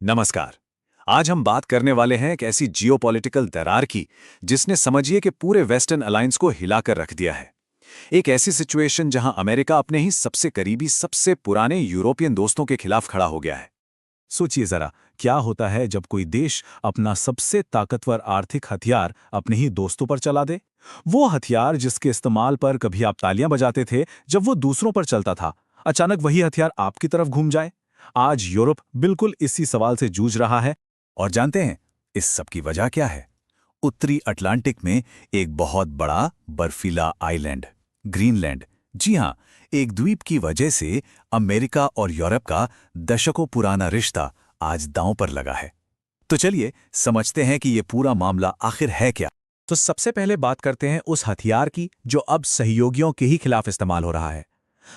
नमस्कार। आज हम बात करने वाले हैं एक ऐसी जियोपॉलिटिकल दरार की जिसने समझिए कि पूरे वेस्टर्न अलायंस को हिलाकर रख दिया है। एक ऐसी सिचुएशन जहां अमेरिका अपने ही सबसे करीबी सबसे पुराने यूरोपियन दोस्तों के खिलाफ खड़ा हो गया है। सोचिए जरा, क्या होता है जब कोई देश अपना सबसे ताकतवर आर्थिक हथियार अपने ही दोस्तों पर चला दे। वो हथियार जिसके इस्तेमाल पर कभी आप तालियां बजाते थे जब वो दूसरों पर चलता था, अचानक वही हथियार आपकी तरफ घूम जाए। आज यूरोप बिल्कुल इसी सवाल से जूझ रहा है। और जानते हैं इस सब की वजह क्या है? उत्तरी अटलांटिक में एक बहुत बड़ा बर्फीला आइलैंड, ग्रीनलैंड। जी हां, एक द्वीप की वजह से अमेरिका और यूरोप का दशकों पुराना रिश्ता आज दांव पर लगा है। तो चलिए समझते हैं कि ये पूरा मामला आखिर है क्या। तो सबसे पहले बात करते हैं उस हथियार की जो अब सहयोगियों के ही खिलाफ इस्तेमाल हो रहा है।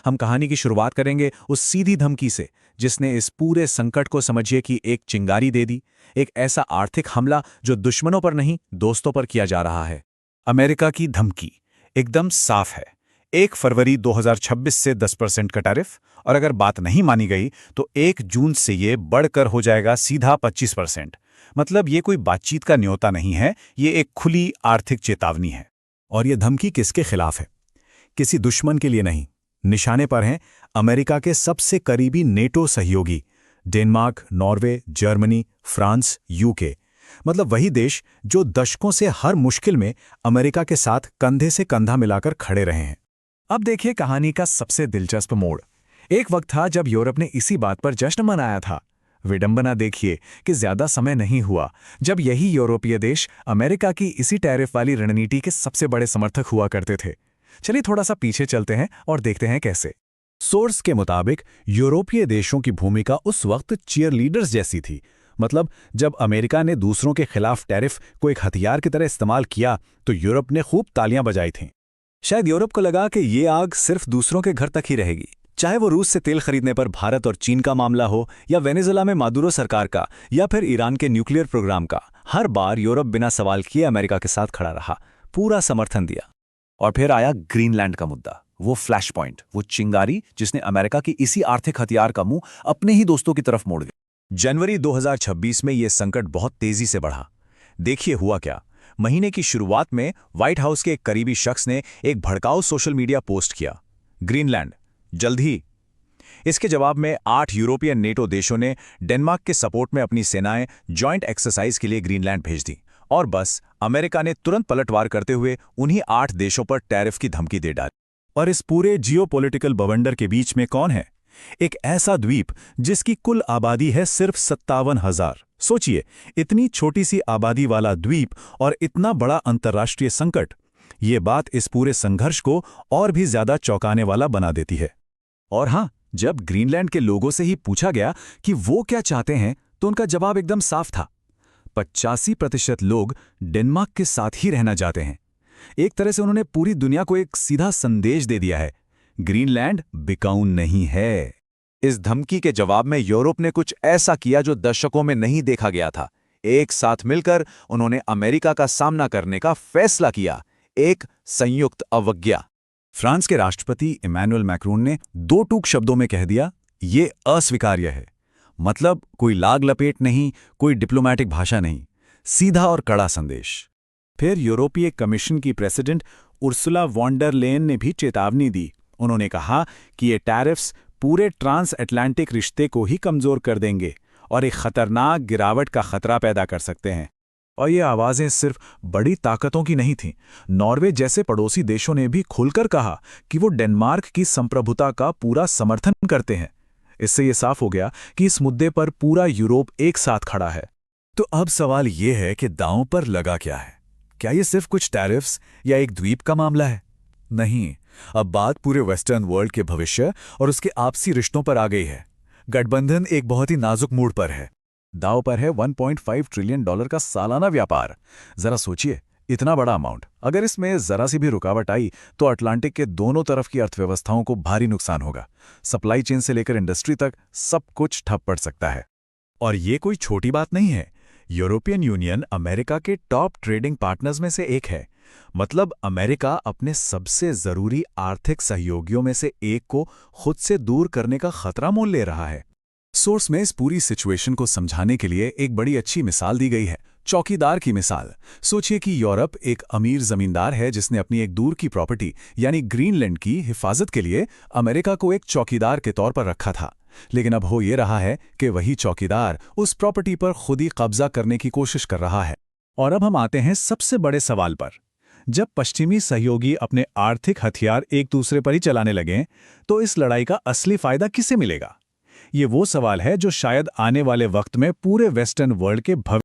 हम कहानी की शुरुआत करेंगे उस सीधी धमकी से जिसने इस पूरे संकट को समझिए कि एक चिंगारी दे दी। एक ऐसा आर्थिक हमला जो दुश्मनों पर नहीं, दोस्तों पर किया जा रहा है। अमेरिका की धमकी एकदम साफ है। 1 फरवरी 2026 से 10% का टैरिफ, और अगर बात नहीं मानी गई तो 1 जून से ये बढ़कर हो जाएगा सीधा 25%। मतलब ये कोई बातचीत का न्योता नहीं है, ये एक खुली आर्थिक चेतावनी है। और ये धमकी किसके खिलाफ है? किसी दुश्मन के लिए नहीं। निशाने पर हैं अमेरिका के सबसे करीबी नेटो सहयोगी Denmark, Norway, Germany, France, UK. मतलब वही देश जो दशकों से हर मुश्किल में अमेरिका के साथ कंधे से कंधा मिलाकर खड़े रहे हैं। अब देखिए कहानी का सबसे दिलचस्प मोड़। एक वक्त था जब यूरोप ने इसी बात पर जश्न मनाया था। विडंबना देखिए कि ज्यादा समय नहीं हुआ जब यही यूरोपीय देश अमेरिका की इसी टैरिफ वाली रणनीति के सबसे बड़े समर्थक हुआ करते थे। चलिए थोड़ा सा पीछे चलते हैं और देखते हैं कैसे। सोर्स के मुताबिक यूरोपीय देशों की भूमिका उस वक्त चीयरलीडर्स जैसी थी। मतलब जब अमेरिका ने दूसरों के खिलाफ टैरिफ को एक हथियार की तरह इस्तेमाल किया तो यूरोप ने खूब तालियां बजाई थीं। शायद यूरोप को लगा कि ये आग सिर्फ दूसरों के घर तक ही रहेगी, चाहे वो रूस से तेल खरीदने पर भारत और चीन का मामला हो, या वेनेजुएला में मादुरो सरकार का, या फिर ईरान के न्यूक्लियर प्रोग्राम का। हर बार यूरोप बिना सवाल किए अमेरिका के साथ खड़ा रहा, पूरा समर्थन दिया। और फिर आया ग्रीनलैंड का मुद्दा, वो फ्लैश पॉइंट, वो चिंगारी जिसने अमेरिका की इसी आर्थिक हथियार का मुंह अपने ही दोस्तों की तरफ मोड़ दिया। जनवरी 2026 में यह संकट बहुत तेजी से बढ़ा। देखिए हुआ क्या। महीने की शुरुआत में व्हाइट हाउस के एक करीबी शख्स ने एक भड़काऊ सोशल मीडिया पोस्ट किया, ग्रीनलैंड जल्द ही। इसके जवाब में 8 यूरोपियन नेटो देशों ने डेनमार्क के सपोर्ट में अपनी सेनाएं जॉइंट एक्सरसाइज के लिए ग्रीनलैंड भेज दी। और बस अमेरिका ने तुरंत पलटवार करते हुए उन्हीं 8 देशों पर टैरिफ की धमकी दे डाली। और इस पूरे जियोपॉलिटिकल बवंडर के बीच में कौन है? एक ऐसा द्वीप जिसकी कुल आबादी है सिर्फ 57,000। सोचिए, इतनी छोटी सी आबादी वाला द्वीप और इतना बड़ा अंतर्राष्ट्रीय संकट। ये बात इस पूरे संघर्ष को और भी ज्यादा चौंकाने वाला बना देती है। और हां, जब ग्रीनलैंड के लोगों से ही पूछा गया कि वो क्या चाहते हैं तो उनका जवाब एकदम साफ था। 85% लोग डेनमार्क के साथ ही रहना चाहते हैं। एक तरह से उन्होंने पूरी दुनिया को एक सीधा संदेश दे दिया है, ग्रीनलैंड बिकाऊ नहीं है। इस धमकी के जवाब में यूरोप ने कुछ ऐसा किया जो दशकों में नहीं देखा गया था। एक साथ मिलकर उन्होंने अमेरिका का सामना करने का फैसला किया, एक संयुक्त अवज्ञा। फ्रांस के राष्ट्रपति इमैनुअल मैक्रोन ने 2 टूक शब्दों में कह दिया, ये अस्वीकार्य है। मतलब कोई लाग लपेट नहीं, कोई डिप्लोमैटिक भाषा नहीं, सीधा और कड़ा संदेश। फिर यूरोपीय कमीशन की president Ursula von der Leyen ने भी चेतावनी दी। उन्होंने कहा कि ये टैरिफ्स पूरे ट्रांस अटलांटिक रिश्ते को ही कमजोर कर देंगे और एक खतरनाक गिरावट का खतरा पैदा कर सकते हैं। और ये आवाजें सिर्फ बड़ी ताकतों की नहीं थीं। नॉर्वे जैसे पड़ोसी देशों ने भी खुलकर कहा कि वो डेनमार्क की संप्रभुता का पूरा समर्थन करते हैं। इससे ये साफ हो गया कि इस मुद्दे पर पूरा यूरोप एक साथ खड़ा है। तो अब सवाल ये है कि दांव पर लगा क्या है? क्या ये सिर्फ कुछ टैरिफ्स या एक द्वीप का मामला है? नहीं, अब बात पूरे वेस्टर्न वर्ल्ड के भविष्य और उसके आपसी रिश्तों पर आ गई है। गठबंधन एक बहुत ही नाजुक मूड पर है। दांव पर है $1.5 ट्रिलियन का सालाना व्यापार। जरा सोचिए, इतना बड़ा अमाउंट, अगर इसमें जरा सी भी रुकावट आई तो अटलांटिक के दोनों तरफ की अर्थव्यवस्थाओं को भारी नुकसान होगा। सप्लाई चेन से लेकर इंडस्ट्री तक सब कुछ ठप पड़ सकता है। और ये कोई छोटी बात नहीं है। यूरोपियन यूनियन अमेरिका के टॉप ट्रेडिंग पार्टनर्स में से एक है। मतलब अमेरिका अपने सबसे जरूरी आर्थिक सहयोगियों में से एक को खुद से दूर करने का खतरा मोल ले रहा है। सोर्स में इस पूरी सिचुएशन को समझाने के लिए एक बड़ी अच्छी मिसाल दी गई है, चौकीदार की मिसाल। सोचिए कि यूरोप एक अमीर जमींदार है जिसने अपनी एक दूर की प्रॉपर्टी यानी ग्रीनलैंड की हिफाजत के लिए अमेरिका को एक चौकीदार के तौर पर रखा था। लेकिन अब हो ये रहा है कि वही चौकीदार उस प्रॉपर्टी पर खुद ही कब्जा करने की कोशिश कर रहा है। और अब हम आते हैं सबसे बड़े सवाल पर। जब पश्चिमी सहयोगी अपने आर्थिक हथियार एक दूसरे पर ही चलाने लगें, तो इस लड़ाई का असली फायदा किसे मिलेगा? ये वो सवाल है जो शायद आने वाले वक्त में पूरे वेस्टर्न वर्ल्ड के भविष्य